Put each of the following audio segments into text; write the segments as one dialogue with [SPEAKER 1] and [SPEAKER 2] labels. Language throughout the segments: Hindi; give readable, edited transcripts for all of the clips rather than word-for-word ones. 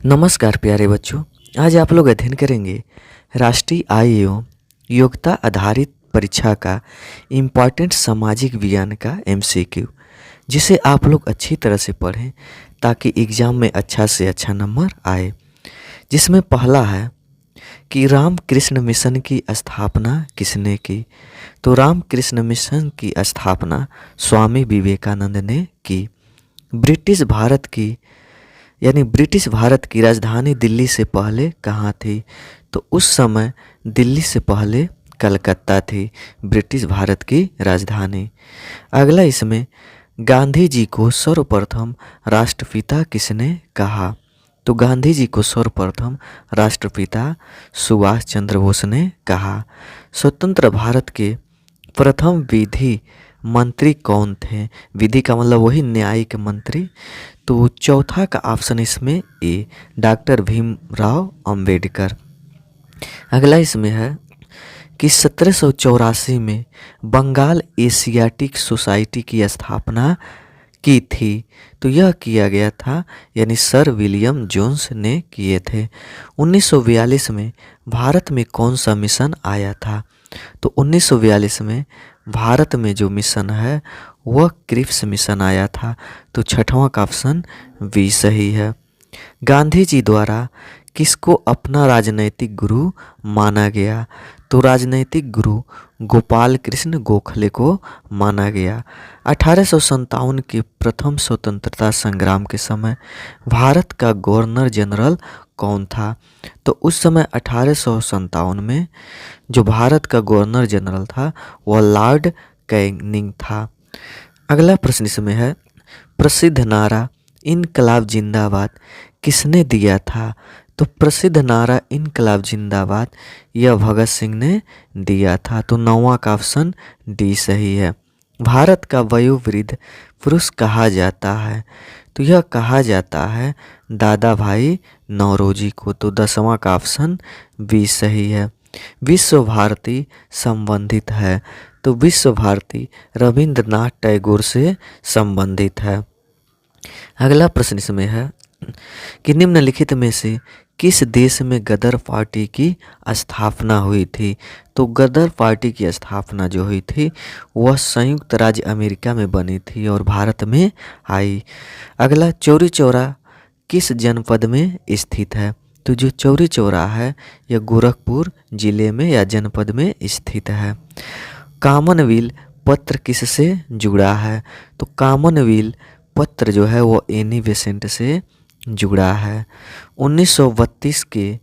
[SPEAKER 1] नमस्कार प्यारे बच्चों। आज आप लोग अध्ययन करेंगे राष्ट्रीय आय एवं योग्यता आधारित परीक्षा का इम्पॉर्टेंट सामाजिक विज्ञान का एमसीक्यू, जिसे आप लोग अच्छी तरह से पढ़ें ताकि एग्ज़ाम में अच्छा से अच्छा नंबर आए। जिसमें पहला है कि रामकृष्ण मिशन की स्थापना किसने की। तो रामकृष्ण मिशन की स्थापना स्वामी विवेकानंद ने की। ब्रिटिश भारत की राजधानी दिल्ली से पहले कहाँ थी। तो उस समय दिल्ली से पहले कलकत्ता थी ब्रिटिश भारत की राजधानी। अगला इसमें गांधी जी को सर्वप्रथम राष्ट्रपिता किसने कहा। तो गांधी जी को सर्वप्रथम राष्ट्रपिता सुभाष चंद्र बोस ने कहा। स्वतंत्र भारत के प्रथम विधि मंत्री कौन थे। विधि का मतलब वही न्यायिक मंत्री। तो चौथा का ऑप्शन इसमें ए, डॉक्टर भीमराव अंबेडकर। अगला इसमें है कि 1784 में बंगाल एशियाटिक सोसाइटी की स्थापना की थी। तो यह किया गया था यानी सर विलियम जोन्स ने किए थे। 1942 में भारत में कौन सा मिशन आया था। तो 1942 में भारत में जो मिशन है वह क्रिप्स मिशन आया था। तो छठवां का ऑप्शन बी सही है। गांधी जी द्वारा किसको अपना राजनैतिक गुरु माना गया। तो राजनैतिक गुरु गोपाल कृष्ण गोखले को माना गया। 1857 के प्रथम स्वतंत्रता संग्राम के समय भारत का गवर्नर जनरल कौन था। तो उस समय 1857 में जो भारत का गवर्नर जनरल था वह लॉर्ड कैनिंग था। अगला प्रश्न इसमें है प्रसिद्ध नारा इनकलाब जिंदाबाद किसने दिया था। तो प्रसिद्ध नारा इनकलाब जिंदाबाद यह भगत सिंह ने दिया था। तो नौवां का ऑप्शन डी सही है। भारत का वयोवृद्ध पुरुष कहा जाता है। तो यह कहा जाता है दादा भाई नौरोजी को। तो 10वां का ऑप्शन बी सही है। विश्व भारती संबंधित है। तो विश्व भारती रविंद्रनाथ टैगोर से संबंधित है। अगला प्रश्न इसमें है कि निम्नलिखित में से किस देश में गदर पार्टी की स्थापना हुई थी। तो गदर पार्टी की स्थापना जो हुई थी वह संयुक्त राज्य अमेरिका में बनी थी और भारत में आई। अगला चौरी चौरा किस जनपद में स्थित है। तो जो चौरी चौरा है यह गोरखपुर जिले में या जनपद में स्थित है। कॉमनवेल्थ पत्र किससे जुड़ा है। तो कॉमनवेल्थ पत्र जो है वो एनी बेसेंट से जुड़ा है। 1932 के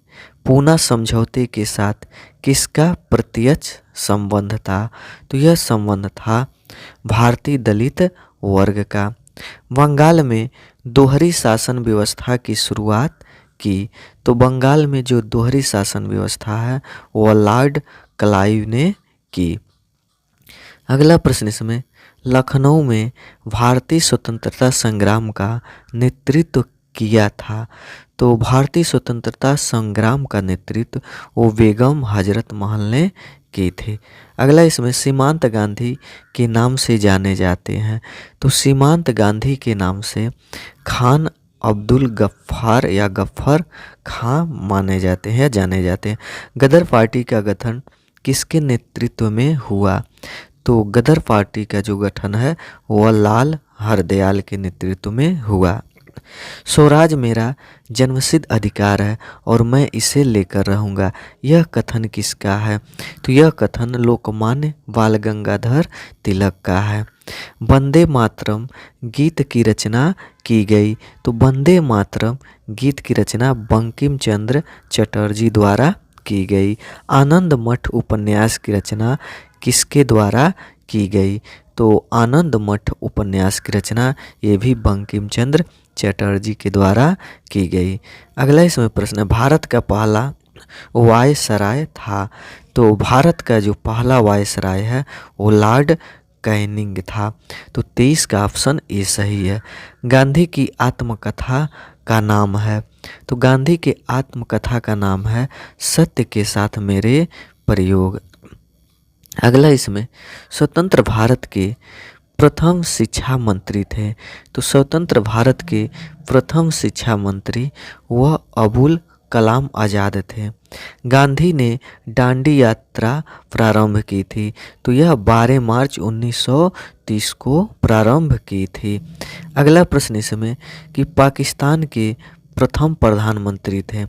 [SPEAKER 1] पूना समझौते के साथ किसका प्रत्यक्ष संबंध था। तो यह संबंध था भारतीय दलित वर्ग का। बंगाल में दोहरी शासन व्यवस्था की शुरुआत की। तो बंगाल में जो दोहरी शासन व्यवस्था है वह लॉर्ड क्लाइव ने की। अगला प्रश्न इसमें लखनऊ में भारतीय स्वतंत्रता संग्राम का नेतृत्व किया था। तो भारतीय स्वतंत्रता संग्राम का नेतृत्व वो बेगम हजरत महल ने किए थे। अगला इसमें सीमांत गांधी के नाम से जाने जाते हैं। तो सीमांत गांधी के नाम से खान अब्दुल गफ्फार या गफ्फर खां माने जाते हैं या जाने जाते हैं। गदर पार्टी का गठन किसके नेतृत्व में हुआ। तो गदर पार्टी का जो गठन है वह लाल हरदयाल के नेतृत्व में हुआ। स्वराज मेरा जन्मसिद्ध अधिकार है और मैं इसे लेकर रहूँगा, यह कथन किसका है। तो यह कथन लोकमान्य बाल गंगाधर तिलक का है। वंदे मातरम गीत की रचना की गई। तो वंदे मातरम गीत की रचना बंकिम चंद्र चटर्जी द्वारा की गई। आनंद मठ उपन्यास की रचना किसके द्वारा की गई। तो आनंद मठ उपन्यास की रचना ये भी बंकिम चंद्र चटर्जी के द्वारा की गई। अगला इसमें प्रश्न है भारत का पहला वायसराय था। तो भारत का जो पहला वायसराय है वो लॉर्ड कैनिंग था। तो 23 का ऑप्शन ए सही है। गांधी की आत्मकथा का नाम है। तो गांधी के आत्मकथा का नाम है सत्य के साथ मेरे प्रयोग। अगला इसमें स्वतंत्र भारत के प्रथम शिक्षा मंत्री थे। तो स्वतंत्र भारत के प्रथम शिक्षा मंत्री वह अबुल कलाम आज़ाद थे। गांधी ने दांडी यात्रा प्रारंभ की थी। तो यह 12 मार्च 1930 को प्रारंभ की थी। अगला प्रश्न इसमें कि पाकिस्तान के प्रथम प्रधानमंत्री थे।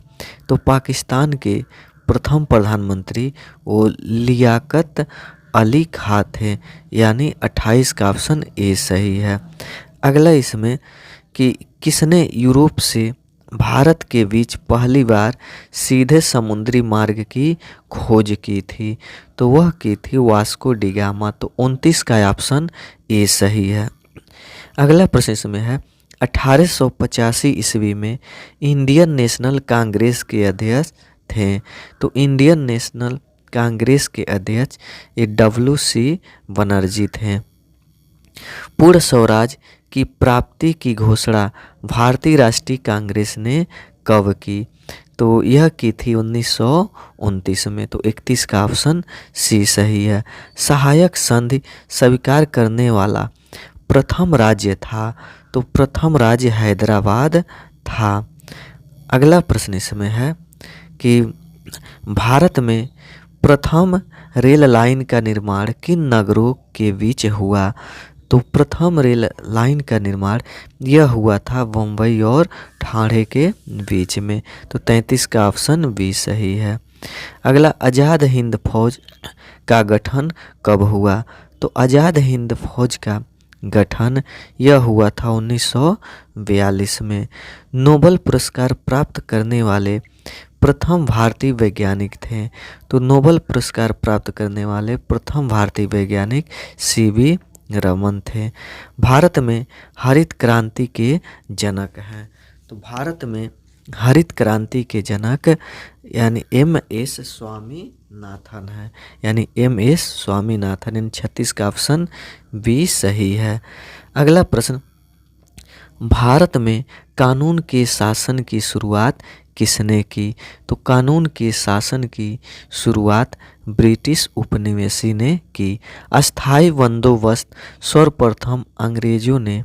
[SPEAKER 1] तो पाकिस्तान के प्रथम प्रधानमंत्री वो लियाकत अली खां थे, यानी 28 का ऑप्शन ए सही है। अगला इसमें कि किसने यूरोप से भारत के बीच पहली बार सीधे समुद्री मार्ग की खोज की थी। तो वह की थी वास्को डी गामा। तो 29 का ऑप्शन ए सही है। अगला प्रश्न इसमें है 1885 ईस्वी में इंडियन नेशनल कांग्रेस के अध्यक्ष थे। तो इंडियन नेशनल कांग्रेस के अध्यक्ष ये WC बनर्जी थे। पूर्ण स्वराज की प्राप्ति की घोषणा भारतीय राष्ट्रीय कांग्रेस ने कब की? तो यह की थी 1929 में। तो 31 का ऑप्शन सी सही है। सहायक संधि स्वीकार करने वाला प्रथम राज्य था। तो प्रथम राज्य हैदराबाद था। अगला प्रश्न इसमें है कि भारत में प्रथम रेल लाइन का निर्माण किन नगरों के बीच हुआ? तो प्रथम रेल लाइन का निर्माण यह हुआ था बम्बई और ठाणे के बीच में। तो 33 का ऑप्शन बी सही है। अगला आज़ाद हिंद फौज का गठन कब हुआ? तो आज़ाद हिंद फौज का गठन यह हुआ था 1942 में। नोबेल पुरस्कार प्राप्त करने वाले प्रथम भारतीय वैज्ञानिक थे। तो नोबेल पुरस्कार प्राप्त करने वाले प्रथम भारतीय वैज्ञानिक CV रमन थे। भारत में हरित क्रांति के जनक हैं। तो भारत में हरित क्रांति के जनक यानी MS स्वामीनाथन है, यानी MS स्वामीनाथन। इन 36 का ऑप्शन बी सही है। अगला प्रश्न, भारत में कानून के शासन की शुरुआत किसने की? तो कानून के शासन की शुरुआत ब्रिटिश उपनिवेशी ने की। अस्थाई बंदोबस्त सर्वप्रथम अंग्रेजों ने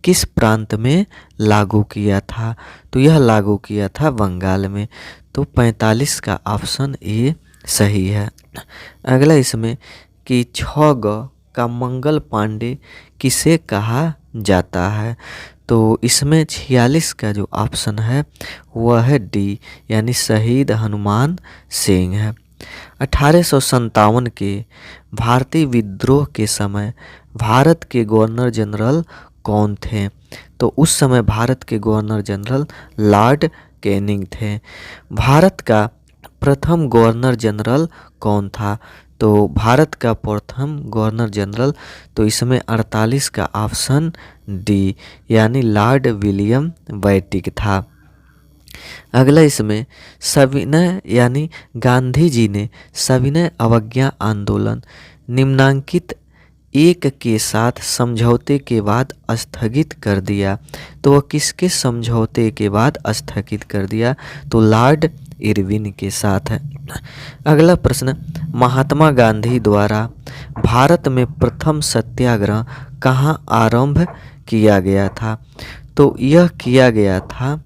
[SPEAKER 1] किस प्रांत में लागू किया था? तो यह लागू किया था बंगाल में। तो 45 का ऑप्शन ए सही है। अगला इसमें कि 6 का मंगल पांडे किसे कहा जाता है? तो इसमें 46 का जो ऑप्शन है वह है डी, यानी शहीद हनुमान सिंह है। 1857 के भारतीय विद्रोह के समय भारत के गवर्नर जनरल कौन थे? तो उस समय भारत के गवर्नर जनरल लॉर्ड कैनिंग थे। भारत का प्रथम गवर्नर जनरल कौन था? तो भारत का प्रथम गवर्नर जनरल, तो इसमें 48 का ऑप्शन डी, यानी लॉर्ड विलियम बेंटिक था। अगला इसमें सविनय यानी गांधी जी ने सविनय अवज्ञा आंदोलन निम्नांकित एक के साथ समझौते के बाद स्थगित कर दिया। तो वह किसके समझौते के बाद स्थगित कर दिया? तो लॉर्ड इरविन के साथ है। अगला प्रश्न, महात्मा गांधी द्वारा भारत में प्रथम सत्याग्रह कहाँ आरंभ किया गया था? तो यह किया गया था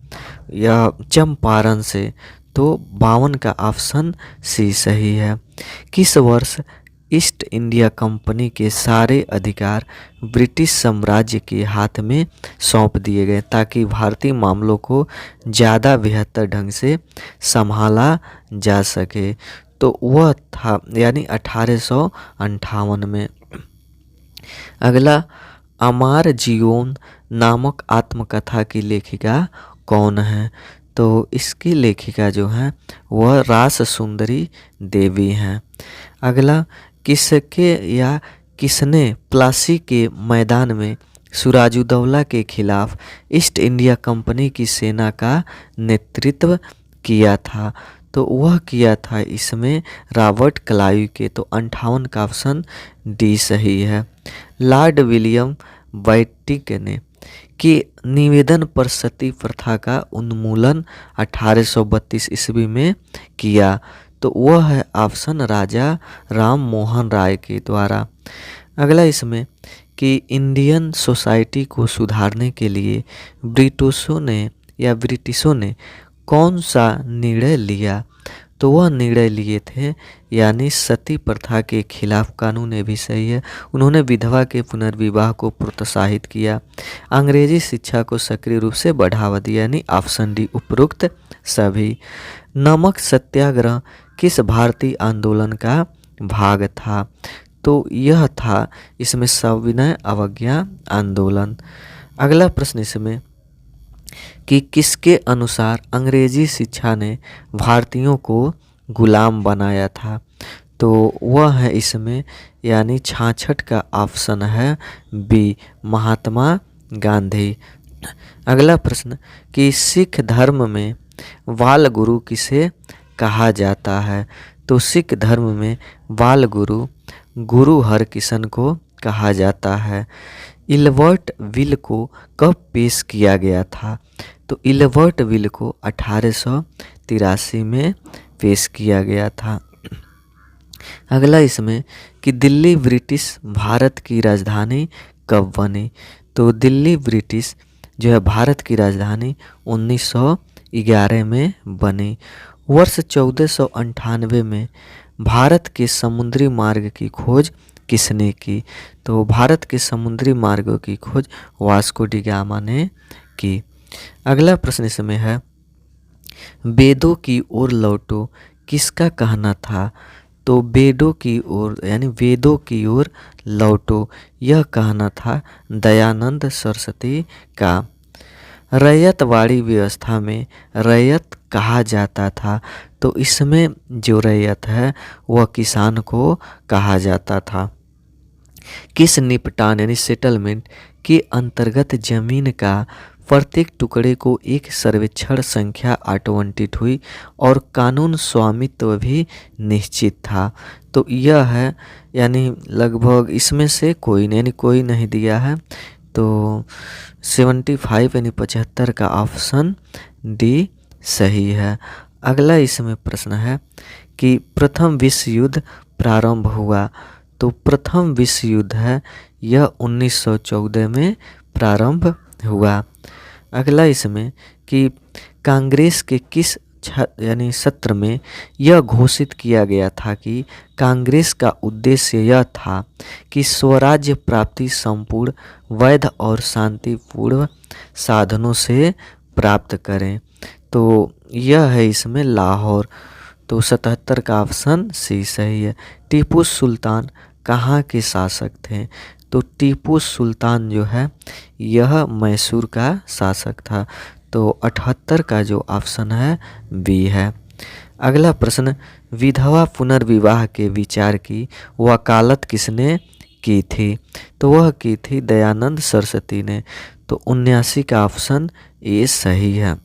[SPEAKER 1] यह चंपारण से। तो 52 का ऑप्शन सी सही है। किस वर्ष ईस्ट इंडिया कंपनी के सारे अधिकार ब्रिटिश साम्राज्य के हाथ में सौंप दिए गए ताकि भारतीय मामलों को ज़्यादा बेहतर ढंग से संभाला जा सके? तो वह था यानी 1858 में। अगला, अमार जीवन नामक आत्मकथा की लेखिका कौन है? तो इसकी लेखिका जो है वह रास सुंदरी देवी हैं। अगला, किसके या किसने प्लासी के मैदान में सिराजुद्दौला के खिलाफ ईस्ट इंडिया कंपनी की सेना का नेतृत्व किया था? तो वह किया था इसमें रॉबर्ट क्लाइव के। तो 58 का ऑप्शन डी सही है। लॉर्ड विलियम बेंटिक ने कि निवेदन पर सती प्रथा का उन्मूलन 1832 ईस्वी में किया। तो वह है ऑप्शन राजा राम मोहन राय के द्वारा। अगला इसमें कि इंडियन सोसाइटी को सुधारने के लिए ब्रिटिशों ने कौन सा निर्णय लिया, तो वह निर्णय लिए थे यानी सती प्रथा के खिलाफ कानून, ये भी सही है। उन्होंने विधवा के पुनर्विवाह को प्रोत्साहित किया, अंग्रेजी शिक्षा को सक्रिय रूप से बढ़ावा दिया, यानी ऑप्शन डी उपरोक्त सभी। नमक सत्याग्रह किस भारतीय आंदोलन का भाग था, तो यह था इसमें सविनय अवज्ञा आंदोलन। अगला प्रश्न इसमें कि किसके अनुसार अंग्रेजी शिक्षा ने भारतीयों को गुलाम बनाया था, तो वह है इसमें यानी 66 का ऑप्शन है बी, महात्मा गांधी। अगला प्रश्न कि सिख धर्म में बाल गुरु किसे कहा जाता है, तो सिख धर्म में बाल गुरु गुरु हरकिशन को कहा जाता है। इल्बर्ट विल को कब पेश किया गया था, तो इल्बर्ट विल को 1883 में पेश किया गया था। अगला इसमें कि दिल्ली ब्रिटिश भारत की राजधानी कब बनी, तो दिल्ली ब्रिटिश जो है भारत की राजधानी 1911 में बनी। वर्ष 1498 में भारत के समुद्री मार्ग की खोज किसने की, तो भारत के समुद्री मार्गों की खोज वास्को डी गामा ने की। अगला प्रश्न इसमें है वेदों की ओर लौटो किसका कहना था, तो वेदों की ओर यानी वेदों की ओर लौटो यह कहना था दयानंद सरस्वती का। रैयतवाड़ी व्यवस्था में रैयत कहा जाता था, तो इसमें जो रैयत है वह किसान को कहा जाता था। किस निपटान यानी सेटलमेंट के अंतर्गत जमीन का प्रत्येक टुकड़े को एक सर्वेक्षण संख्या आवंटित हुई और कानून स्वामित्व भी निश्चित था, तो यह है यानी लगभग इसमें से कोई नहीं दिया है, तो 75 यानी 75 का ऑप्शन डी सही है। अगला इसमें प्रश्न है कि प्रथम विश्व युद्ध प्रारंभ हुआ, तो प्रथम विश्व युद्ध है यह 1914 में प्रारंभ हुआ। अगला इसमें कि कांग्रेस के किस यानी सत्र में यह घोषित किया गया था कि कांग्रेस का उद्देश्य यह था कि स्वराज्य प्राप्ति संपूर्ण वैध और शांतिपूर्ण साधनों से प्राप्त करें, तो यह है इसमें लाहौर, तो 77 का ऑप्शन सी सही है। टीपू सुल्तान कहाँ के शासक थे, तो टीपू सुल्तान जो है यह मैसूर का शासक था, तो 78 का जो ऑप्शन है बी है। अगला प्रश्न विधवा पुनर्विवाह के विचार की वकालत किसने की थी, तो वह की थी दयानंद सरस्वती ने, तो 79 का ऑप्शन ए सही है।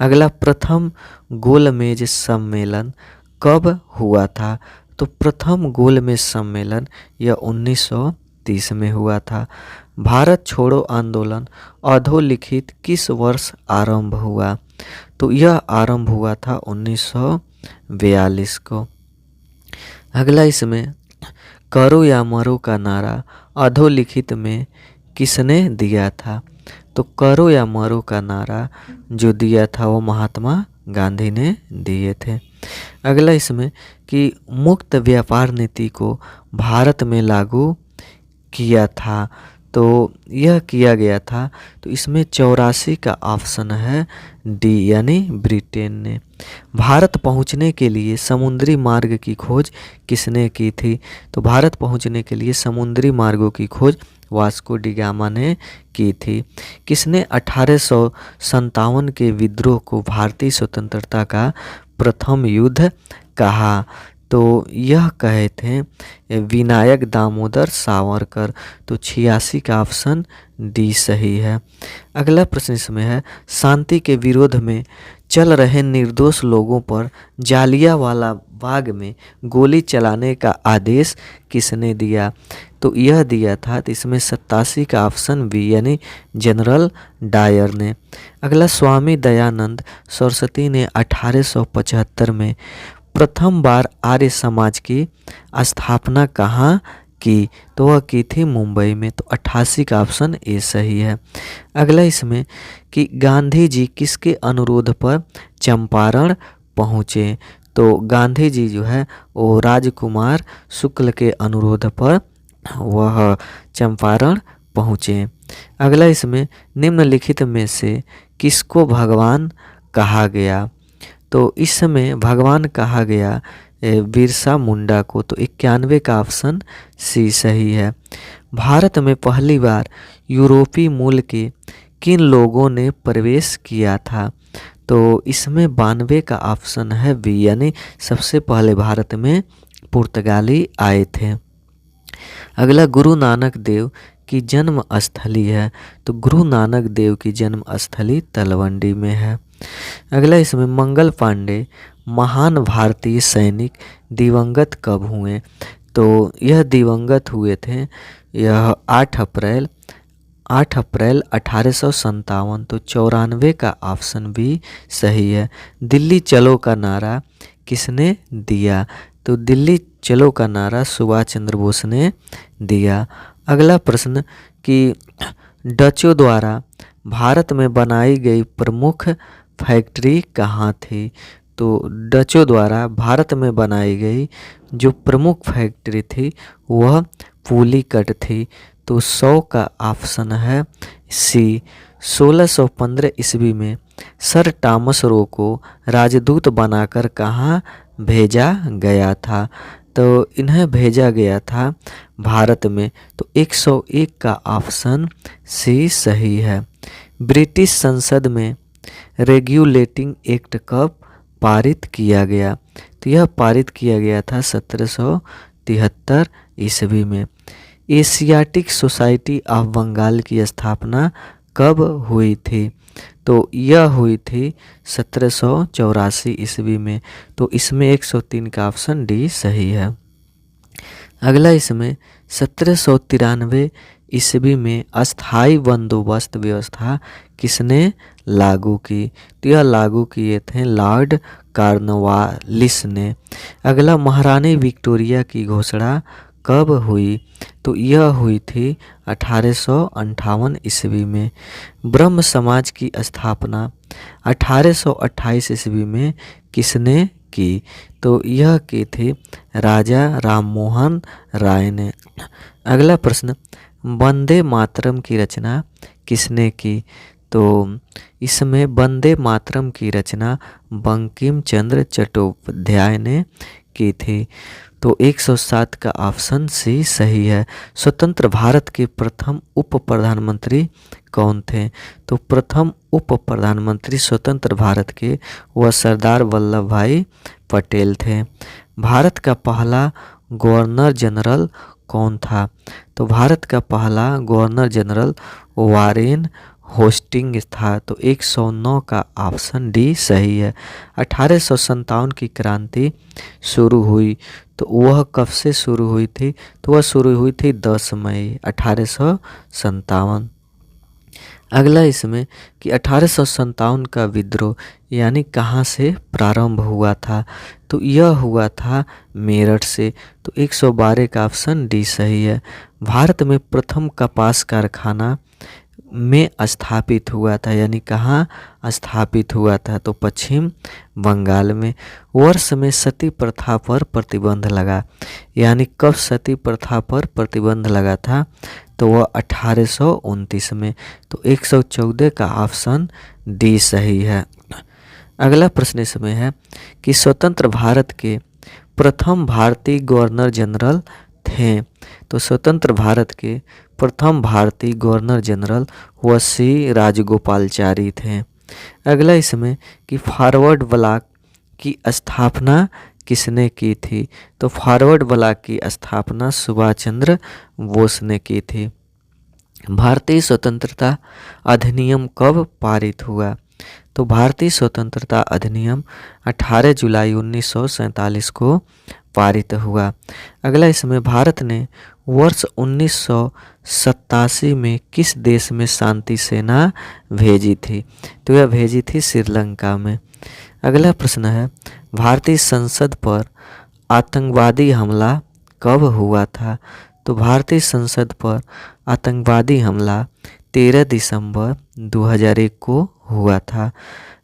[SPEAKER 1] अगला प्रथम गोलमेज सम्मेलन कब हुआ था, तो प्रथम गोलमेज सम्मेलन यह 1930 में हुआ था। भारत छोड़ो आंदोलन अधोलिखित किस वर्ष आरंभ हुआ, तो यह आरंभ हुआ था 1942 को। अगला इसमें करो या मरो का नारा अधोलिखित में किसने दिया था, तो करो या मरो का नारा जो दिया था वो महात्मा गांधी ने दिए थे। अगला इसमें कि मुक्त व्यापार नीति को भारत में लागू किया था, तो यह किया गया था, तो इसमें 84 का ऑप्शन है डी यानी ब्रिटेन ने। भारत पहुंचने के लिए समुद्री मार्ग की खोज किसने की थी, तो भारत पहुंचने के लिए समुद्री मार्गों की खोज वास्को डी गामा ने की थी। किसने 1857 के विद्रोह को भारतीय स्वतंत्रता का प्रथम युद्ध कहा, तो यह कहे थे विनायक दामोदर सावरकर, तो 86 का ऑप्शन डी सही है। अगला प्रश्न इसमें है शांति के विरोध में चल रहे निर्दोष लोगों पर जालियांवाला बाग में गोली चलाने का आदेश किसने दिया, तो यह दिया था, तो इसमें 87 का ऑप्शन बी यानी जनरल डायर ने। अगला स्वामी दयानंद सरस्वती ने 1875 में प्रथम बार आर्य समाज की स्थापना कहाँ की, तो वह की थी मुंबई में। तो 88 का ऑप्शन ए सही है। अगला इसमें कि गांधी जी किसके अनुरोध पर चंपारण पहुँचे। तो गांधी जी जो है वो राजकुमार शुक्ल के अनुरोध पर वह चंपारण पहुँचे। अगला इसमें निम्नलिखित में से किसको भगवान कहा गया। तो इस समय भगवान कहा गया बिरसा मुंडा को। तो 91 का ऑप्शन सी सही है। भारत में पहली बार यूरोपीय मूल के किन लोगों ने प्रवेश किया था। तो इसमें 92 का ऑप्शन है बी, यानी सबसे पहले भारत में पुर्तगाली आए थे। अगला गुरु नानक देव की जन्म स्थली है। तो गुरु नानक देव की जन्म स्थली तलवंडी में है। अगला इसमें मंगल पांडे महान भारतीय सैनिक दिवंगत कब हुए। तो यह दिवंगत हुए थे यह 8 अप्रैल 1857। तो 94 का ऑप्शन भी सही है। दिल्ली चलो का नारा किसने दिया। तो दिल्ली चलो का नारा सुभाष चंद्र बोस ने दिया। अगला प्रश्न कि डचों द्वारा भारत में बनाई गई प्रमुख फैक्ट्री कहाँ थी। तो डचों द्वारा भारत में बनाई गई जो प्रमुख फैक्ट्री थी वह पुलिकट थी। तो 100 का ऑप्शन है सी। 1615 ईस्वी में सर टॉमस रो को राजदूत बनाकर कहाँ भेजा गया था। तो इन्हें भेजा गया था भारत में। तो 101 का ऑप्शन सी सही है। ब्रिटिश संसद में रेगुलेटिंग एक्ट कब पारित किया गया। तो यह पारित किया गया था 1773 ईस्वी में। एशियाटिक सोसाइटी ऑफ बंगाल की स्थापना कब हुई थी। तो यह हुई थी 1784 ईस्वी में। तो इसमें 103 का ऑप्शन डी सही है। अगला इसमें 1793 ईस्वी में अस्थाई बंदोबस्त व्यवस्था किसने लागू की। तो यह लागू किए थे लॉर्ड कॉर्नवालिस ने। अगला महारानी विक्टोरिया की घोषणा कब हुई। तो यह हुई थी 1858 ईस्वी में। ब्रह्म समाज की स्थापना 1828 ईस्वी में किसने की। तो यह की थी राजा राममोहन राय ने। अगला प्रश्न वंदे मातरम की रचना किसने की। तो इसमें वंदे मातरम की रचना बंकिम चंद्र चट्टोपाध्याय ने की थी। तो 107 का ऑप्शन सी सही है। स्वतंत्र भारत के प्रथम उप प्रधानमंत्री कौन थे। तो प्रथम उप प्रधानमंत्री स्वतंत्र भारत के वह सरदार वल्लभ भाई पटेल थे। भारत का पहला गवर्नर जनरल कौन था। तो भारत का पहला गवर्नर जनरल वारेन होस्टिंग्स था। तो 109 का ऑप्शन डी सही है। 1857 की क्रांति शुरू हुई। तो वह कब से शुरू हुई थी। तो वह शुरू हुई थी 10 मई 1857। अगला इसमें कि 1857 का विद्रोह यानी कहाँ से प्रारंभ हुआ था। तो यह हुआ था मेरठ से। तो 112 का ऑप्शन डी सही है। भारत में प्रथम कपास कारखाना में स्थापित हुआ था, यानी कहाँ स्थापित हुआ था। तो पश्चिम बंगाल में। वर्ष में सती प्रथा पर प्रतिबंध लगा, यानी कब सती प्रथा पर प्रतिबंध लगा था। तो वह 1829 में। तो 114 का ऑप्शन डी सही है। अगला प्रश्न इसमें है कि स्वतंत्र भारत के प्रथम भारतीय गवर्नर जनरल थे। तो स्वतंत्र भारत के प्रथम भारतीय गवर्नर जनरल व सी राजगोपालचारी थे। अगला इसमें कि फॉरवर्ड ब्लॉक की स्थापना किसने की थी। तो फॉरवर्ड ब्लॉक की स्थापना सुभाष चंद्र बोस ने की थी। भारतीय स्वतंत्रता अधिनियम कब पारित हुआ। तो भारतीय स्वतंत्रता अधिनियम 18 जुलाई 1947 को पारित हुआ। अगला इसमें भारत ने वर्ष 1987 में किस देश में शांति सेना भेजी थी। तो यह भेजी थी श्रीलंका में। अगला प्रश्न है भारतीय संसद पर आतंकवादी हमला कब हुआ था। तो भारतीय संसद पर आतंकवादी हमला 13 दिसंबर 2001 को हुआ था।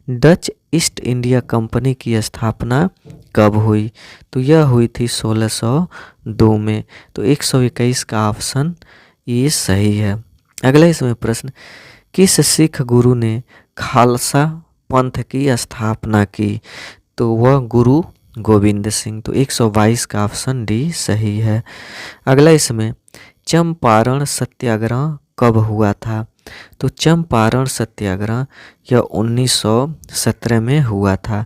[SPEAKER 1] डच ईस्ट इंडिया कंपनी की स्थापना कब हुई? तो यह हुई थी 1602 में। तो 121 का ऑप्शन ये सही है। अगला इसमें प्रश्न, किस सिख गुरु ने खालसा पंथ की स्थापना की? तो वह गुरु गोविंद सिंह। तो 122 का ऑप्शन डी सही है। अगला इसमें, चंपारण सत्याग्रह कब हुआ था? तो चंपारण सत्याग्रह यह 1917 में हुआ था।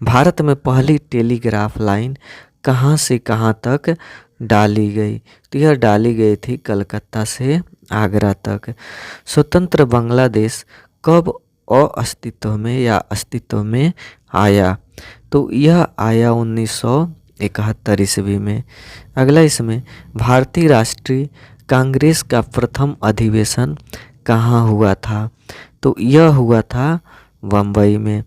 [SPEAKER 1] भारत में पहली टेलीग्राफ लाइन कहाँ से कहाँ तक डाली गई? तो यह डाली गई थी कलकत्ता से आगरा तक। स्वतंत्र बांग्लादेश कब अस्तित्व में या अस्तित्व में आया? तो यह आया 1971 ईस्वी में। अगला इसमें, भारतीय राष्ट्रीय कांग्रेस का प्रथम अधिवेशन कहाँ हुआ था? तो यह हुआ था बम्बई में।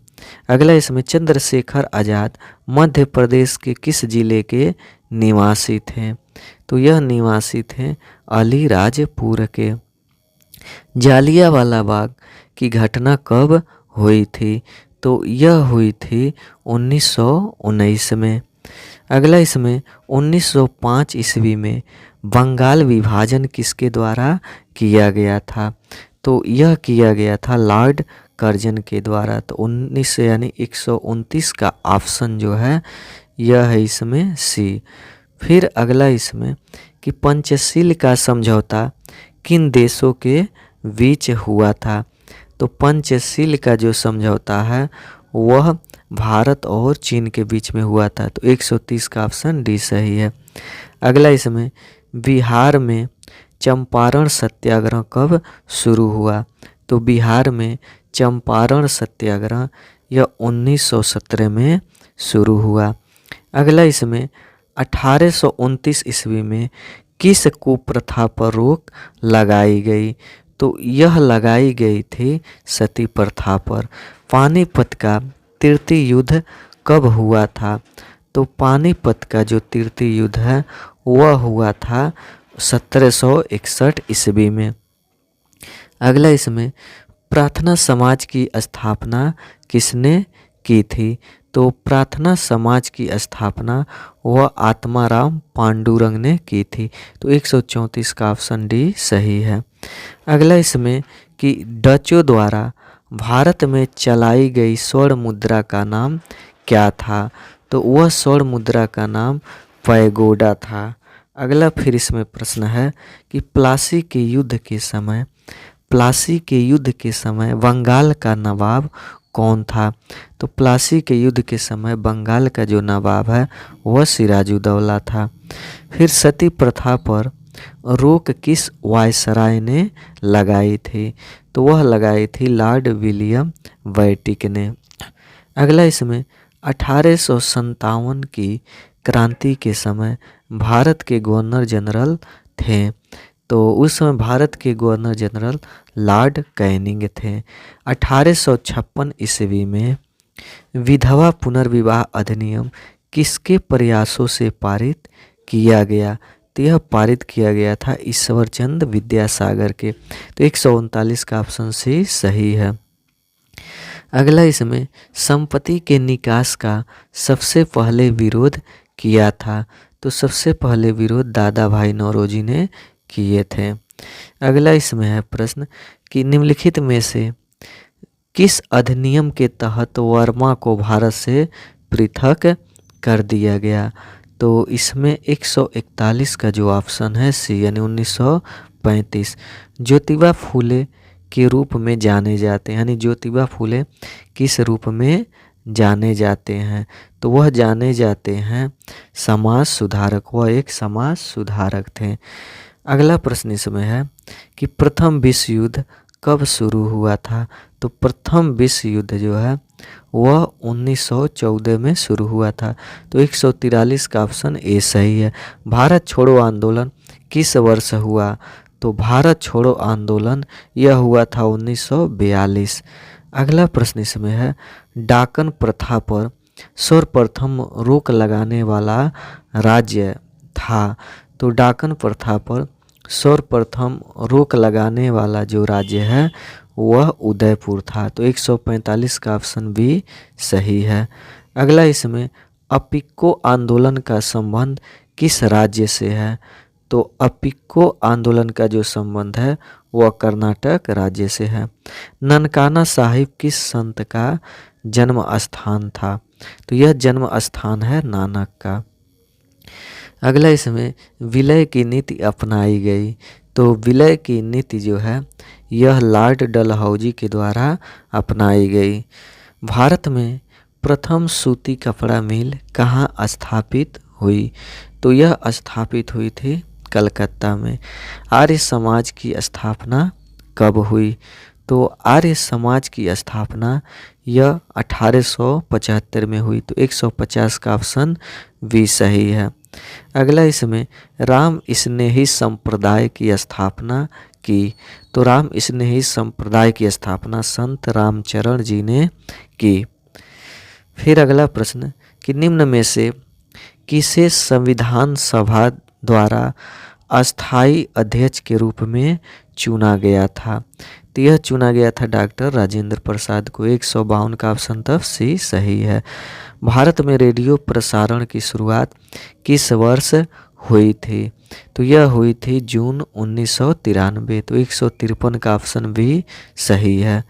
[SPEAKER 1] अगला इसमें, चंद्रशेखर आज़ाद मध्य प्रदेश के किस जिले के निवासी थे? तो यह निवासी थे अलीराजपुर के। जालियांवाला बाग की घटना कब हुई थी? तो यह हुई थी 1919 में। अगला इसमें, 1905 ईस्वी में बंगाल विभाजन किसके द्वारा किया गया था? तो यह किया गया था लॉर्ड कर्जन के द्वारा। तो 19 यानी 129 का ऑप्शन जो है यह है इसमें सी। फिर अगला इसमें कि पंचशील का समझौता किन देशों के बीच हुआ था? तो पंचशील का जो समझौता है वह भारत और चीन के बीच में हुआ था। तो 130 का ऑप्शन डी सही है। अगला इसमें, बिहार में चंपारण सत्याग्रह कब शुरू हुआ? तो बिहार में चंपारण सत्याग्रह यह 1917 में शुरू हुआ। अगला इसमें, 1829 ईस्वी में किस कुप्रथा पर रोक लगाई गई? तो यह लगाई गई थी सती प्रथा पर। पानीपत का तृतीय युद्ध कब हुआ था? तो पानीपत का जो तृतीय युद्ध है वह हुआ था 1761 ईस्वी में। अगला इसमें, प्रार्थना समाज की स्थापना किसने की थी? तो प्रार्थना समाज की स्थापना वह आत्माराम पांडुरंग ने की थी। तो 134 का ऑप्शन डी सही है। अगला इसमें कि डचों द्वारा भारत में चलाई गई स्वर्ण मुद्रा का नाम क्या था? तो वह स्वर्ण मुद्रा का नाम पैगोडा था। अगला फिर इसमें प्रश्न है कि प्लासी के युद्ध के समय बंगाल का नवाब कौन था? तो प्लासी के युद्ध के समय बंगाल का जो नवाब है वह सिराजुद्दौला था। फिर सती प्रथा पर रोक किस वायसराय ने लगाई थी? तो वह लगाई थी लॉर्ड विलियम बेंटिक ने। अगला इसमें, 1857 की क्रांति के समय भारत के गवर्नर जनरल थे। तो उस समय भारत के गवर्नर जनरल लॉर्ड कैनिंग थे। 1856 ईस्वी में विधवा पुनर्विवाह अधिनियम किसके प्रयासों से पारित किया गया? तो यह पारित किया गया था ईश्वरचंद विद्यासागर के। तो 139 का ऑप्शन सी सही है। अगला इसमें, संपत्ति के निकास का सबसे पहले विरोध किया था? तो सबसे पहले विरोध दादा भाई नौरोजी ने किए थे। अगला इसमें है प्रश्न कि निम्नलिखित में से किस अधिनियम के तहत वर्मा को भारत से पृथक कर दिया गया? तो इसमें 141 का जो ऑप्शन है सी यानी 1935। ज्योतिबा फूले के रूप में जाने जाते हैं, यानी ज्योतिबा फूले किस रूप में जाने जाते हैं? तो वह जाने जाते हैं समाज सुधारक। वह एक समाज सुधारक थे। अगला प्रश्न इसमें है कि प्रथम विश्व युद्ध कब शुरू हुआ था? तो प्रथम विश्व युद्ध जो है वह 1914 में शुरू हुआ था। तो 143 का ऑप्शन ए सही है। भारत छोड़ो आंदोलन किस वर्ष हुआ? तो भारत छोड़ो आंदोलन यह हुआ था 1942। अगला प्रश्न इसमें है, डाकन प्रथा पर सर्वप्रथम रोक लगाने वाला राज्य था? तो डाकन प्रथा पर सर्वप्रथम रोक लगाने वाला जो राज्य है वह उदयपुर था। तो 145 का ऑप्शन बी सही है। अगला इसमें अपिक्को आंदोलन का संबंध किस राज्य से है? तो अपिक्को आंदोलन का जो संबंध है वह कर्नाटक राज्य से है। ननकाना साहिब किस संत का जन्म स्थान था? तो यह जन्म स्थान है नानक का। अगला इसमें विलय की नीति अपनाई गई। तो विलय की नीति जो है यह लॉर्ड डलहौजी के द्वारा अपनाई गई। भारत में प्रथम सूती कपड़ा मिल कहाँ स्थापित हुई? तो यह स्थापित हुई थी कलकत्ता में। आर्य समाज की स्थापना कब हुई? तो आर्य समाज की स्थापना यह 1875 में हुई। तो 150 का ऑप्शन बी सही है। अगला इसमें राम स्नेही संप्रदाय की स्थापना की। तो राम स्नेही संप्रदाय की स्थापना संत रामचरण जी ने की। फिर अगला प्रश्न कि निम्न में से किसे संविधान सभा द्वारा अस्थाई अध्यक्ष के रूप में चुना गया था? तो यह चुना गया था डॉक्टर राजेंद्र प्रसाद को। 152 का ऑप्शन तब सी सही है। भारत में रेडियो प्रसारण की शुरुआत किस वर्ष हुई थी? तो यह हुई थी जून 1993। तो 153 का ऑप्शन भी सही है।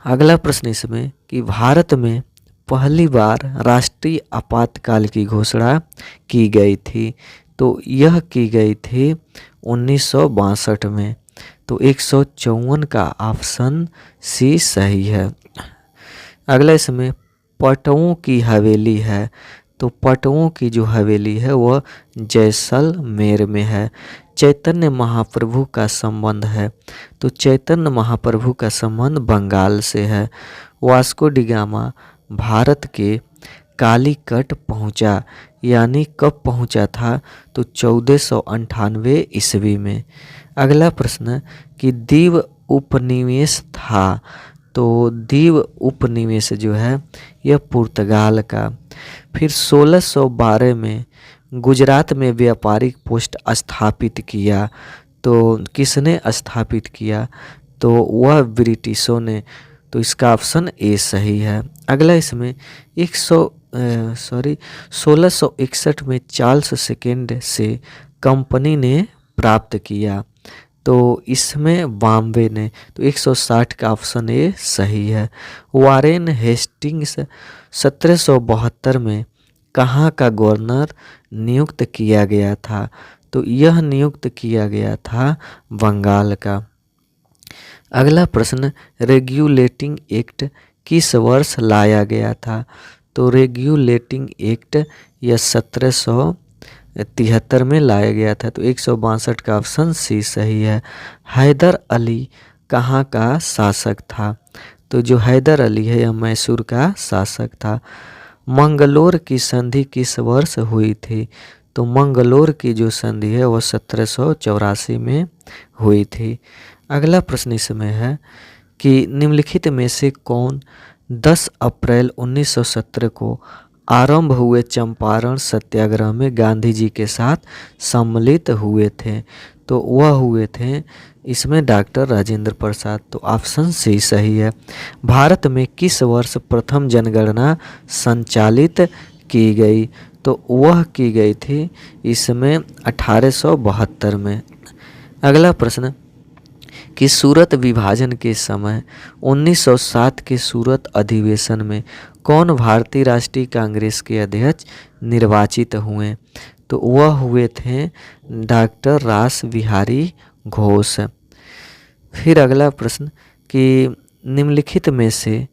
[SPEAKER 1] अगला प्रश्न इसमें कि भारत में पहली बार राष्ट्रीय आपातकाल की घोषणा की गई थी। तो यह की गई थी 1962 में। तो 154 का ऑप्शन सी सही है। अगला इसमें पटवों की हवेली है। तो पटवों की जो हवेली है वह जैसलमेर में है। चैतन्य महाप्रभु का संबंध है। तो चैतन्य महाप्रभु का संबंध बंगाल से है। वास्को डी गामा भारत के कालीकट पहुंचा, यानी कब पहुंचा था? तो 1498 ईस्वी में। अगला प्रश्न कि दीव उपनिवेश था। तो दीव उपनिवेश जो है यह पुर्तगाल का। फिर 1612 में गुजरात में व्यापारिक पोस्ट स्थापित किया। तो किसने स्थापित किया? तो वह ब्रिटिशों ने। तो इसका ऑप्शन ए सही है। अगला इसमें 1661 में चार्ल्स सेकेंड से कंपनी ने प्राप्त किया। तो इसमें बॉम्बे ने। तो 160 का ऑप्शन ए सही है। वारेन हेस्टिंग्स 1772 में कहाँ का गवर्नर नियुक्त किया गया था? तो यह नियुक्त किया गया था बंगाल का। अगला प्रश्न रेगुलेटिंग एक्ट किस वर्ष लाया गया था? तो रेगुलेटिंग एक्ट यह 1773 में लाया गया था। तो 162 का ऑप्शन सी सही है। हैदर अली कहाँ का शासक था? तो जो हैदर अली है यह मैसूर का शासक था। मंगलोर की संधि किस वर्ष हुई थी? तो मंगलोर की जो संधि है वह 1784 में हुई थी। अगला प्रश्न इसमें है कि निम्नलिखित में से कौन 10 अप्रैल 1917 को आरंभ हुए चंपारण सत्याग्रह में गांधी जी के साथ सम्मिलित हुए थे? तो वह हुए थे इसमें डॉक्टर राजेंद्र प्रसाद। तो ऑप्शन सी सही है। भारत में किस वर्ष प्रथम जनगणना संचालित की गई? तो वह की गई थी इसमें 1872 में। अगला प्रश्न कि सूरत विभाजन के समय 1907 के सूरत अधिवेशन में कौन भारतीय राष्ट्रीय कांग्रेस के अध्यक्ष निर्वाचित हुए? तो वह हुए थे डॉक्टर रास बिहारी घोष। फिर अगला प्रश्न कि निम्नलिखित में से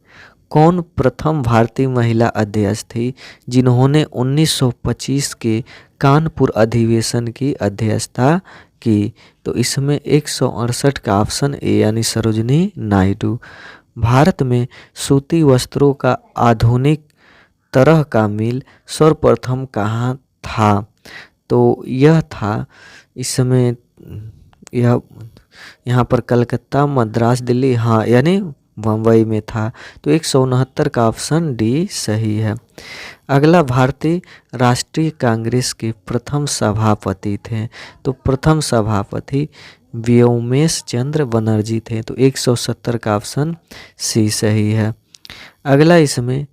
[SPEAKER 1] कौन प्रथम भारतीय महिला अध्यक्ष थी जिन्होंने 1925 के कानपुर अधिवेशन की अध्यक्षता की? तो इसमें 168 का ऑप्शन ए यानी सरोजिनी नायडू। भारत में सूती वस्त्रों का आधुनिक तरह का मिल सर्वप्रथम कहाँ था? तो यह था इसमें यह यहाँ पर कलकत्ता, मद्रास, दिल्ली, हाँ यानी बम्बई में था। तो 169 का ऑप्शन डी सही है। अगला, भारतीय राष्ट्रीय कांग्रेस के प्रथम सभापति थे। तो प्रथम सभापति व्योमेश चंद्र बनर्जी थे। तो 170 का ऑप्शन सी सही है। अगला, इसमें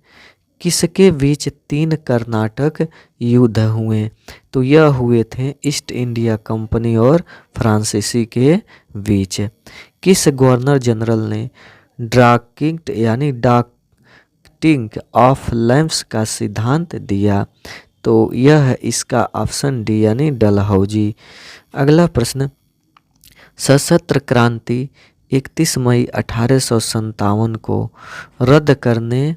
[SPEAKER 1] किसके बीच 3 कर्नाटक युद्ध हुए? तो यह हुए थे ईस्ट इंडिया कंपनी और फ्रांसीसी के बीच। किस गवर्नर जनरल ने डाक्टिंग ऑफ लैंप्स का सिद्धांत दिया? तो यह है इसका ऑप्शन डी यानी डलहौजी। अगला प्रश्न, सशस्त्र क्रांति 31 मई 1857 को रद्द करने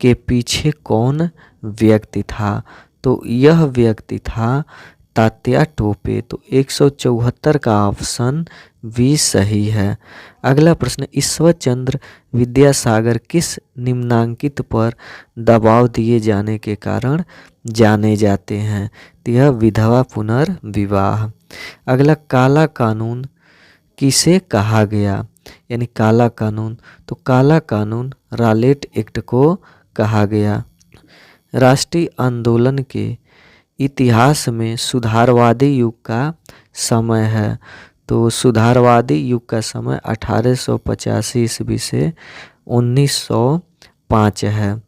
[SPEAKER 1] के पीछे कौन व्यक्ति था? तो यह व्यक्ति था तात्या टोपे। तो 174 का ऑप्शन बी सही है। अगला प्रश्न, ईश्वर चंद्र विद्यासागर किस निम्नांकित पर दबाव दिए जाने के कारण जाने जाते हैं? तो यह विधवा पुनर्विवाह। अगला, काला कानून किसे कहा गया? यानी काला कानून, तो काला कानून रालेट एक्ट को कहा गया। राष्ट्रीय आंदोलन के इतिहास में सुधारवादी युग का समय है। तो सुधारवादी युग का समय 1885 ईस्वी से 1905 है।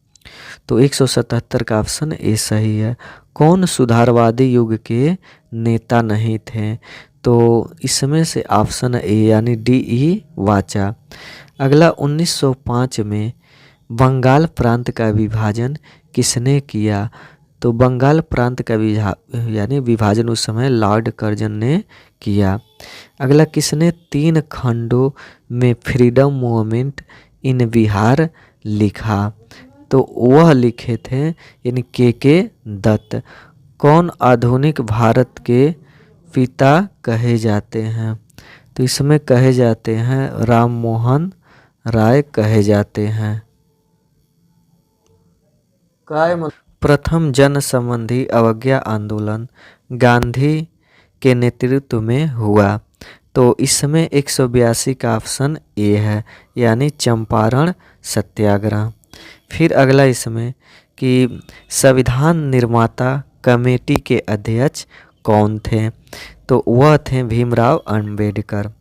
[SPEAKER 1] तो 177 का ऑप्शन ए सही है। कौन सुधारवादी युग के नेता नहीं थे? तो इसमें से ऑप्शन ए यानी डी ई वाचा। अगला, 1905 में बंगाल प्रांत का विभाजन किसने किया? तो बंगाल प्रांत का यानी विभाजन उस समय लॉर्ड कर्जन ने किया। अगला, किसने 3 खंडों में फ्रीडम मूवमेंट इन बिहार लिखा? तो वह लिखे थे यानी के दत्त। कौन आधुनिक भारत के पिता कहे जाते हैं? तो इसमें कहे जाते हैं राम मोहन राय कहे जाते हैं। प्रथम जन संबंधी अवज्ञा आंदोलन गांधी के नेतृत्व में हुआ। तो इसमें 182 का ऑप्शन ए है यानी चंपारण सत्याग्रह। फिर अगला, इसमें कि संविधान निर्माता कमेटी के अध्यक्ष कौन थे? तो वह थे भीमराव अंबेडकर।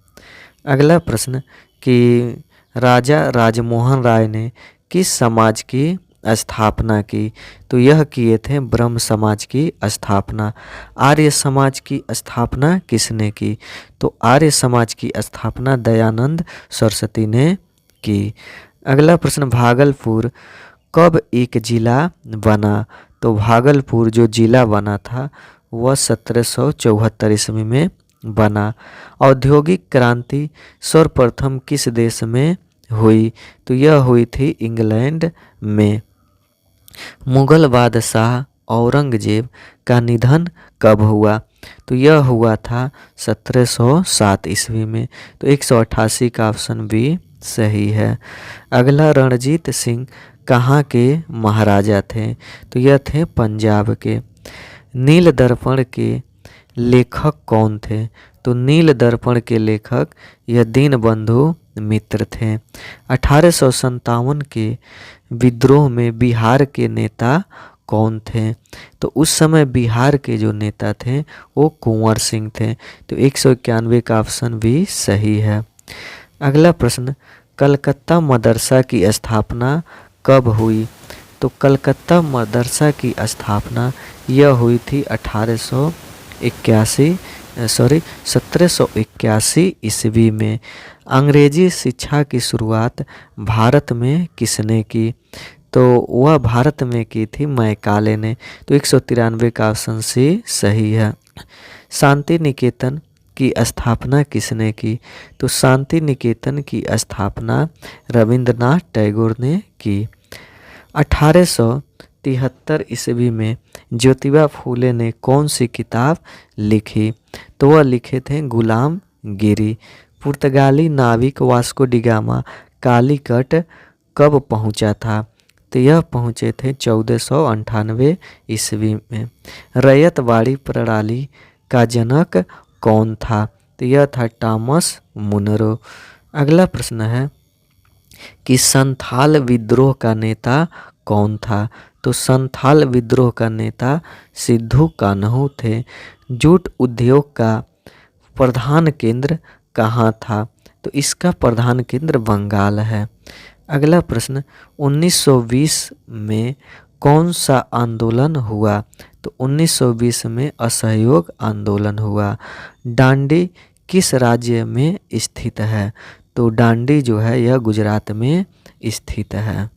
[SPEAKER 1] अगला प्रश्न, कि राजा राजमोहन राय ने किस समाज की स्थापना की? तो यह किए थे ब्रह्म समाज की स्थापना। आर्य समाज की स्थापना किसने की? तो आर्य समाज की स्थापना दयानंद सरस्वती ने की। अगला प्रश्न, भागलपुर कब एक जिला बना? तो भागलपुर जो जिला बना था वह 1774 ईस्वी में बना। औद्योगिक क्रांति सर्वप्रथम किस देश में हुई? तो यह हुई थी इंग्लैंड में। मुगल बादशाह औरंगजेब का निधन कब हुआ? तो यह हुआ था 1707 ईस्वी में। तो 188 का ऑप्शन बी सही है। अगला, रणजीत सिंह कहाँ के महाराजा थे? तो यह थे पंजाब के। नील दर्पण के लेखक कौन थे? तो नील दर्पण के लेखक यह दीनबंधु मित्र थे। 1857 के विद्रोह में बिहार के नेता कौन थे? तो उस समय बिहार के जो नेता थे वो कुंवर सिंह थे। तो 191 का ऑप्शन भी सही है। अगला प्रश्न, कलकत्ता मदरसा की स्थापना कब हुई? तो कलकत्ता मदरसा की स्थापना यह हुई थी 1781 ईस्वी में। अंग्रेजी शिक्षा की शुरुआत भारत में किसने की? तो वह भारत में की थी मैकाले ने। तो 193 का ऑप्शन सी सही है। शांति निकेतन की स्थापना किसने की? तो शांति निकेतन की स्थापना रविंद्रनाथ टैगोर ने की। 1873 ईस्वी में ज्योतिबा फूले ने कौन सी किताब लिखी? तो वह लिखे थे गुलाम गिरी। पुर्तगाली नाविक वास्को डिगामा कालीकट कब पहुंचा था? तो यह पहुँचे थे 1498 ईस्वी में। रैयतवाड़ी प्रणाली का जनक कौन था? तो यह था टॉमस मुनरो। अगला प्रश्न है, कि संथाल विद्रोह का नेता कौन था। तो संथाल विद्रोह का नेता सिद्धू कान्हू थे। जूट उद्योग का प्रधान केंद्र कहाँ था। तो इसका प्रधान केंद्र बंगाल है। अगला प्रश्न, 1920 में कौन सा आंदोलन हुआ। तो 1920 में असहयोग आंदोलन हुआ। डांडी किस राज्य में स्थित है। तो डांडी जो है यह गुजरात में स्थित है।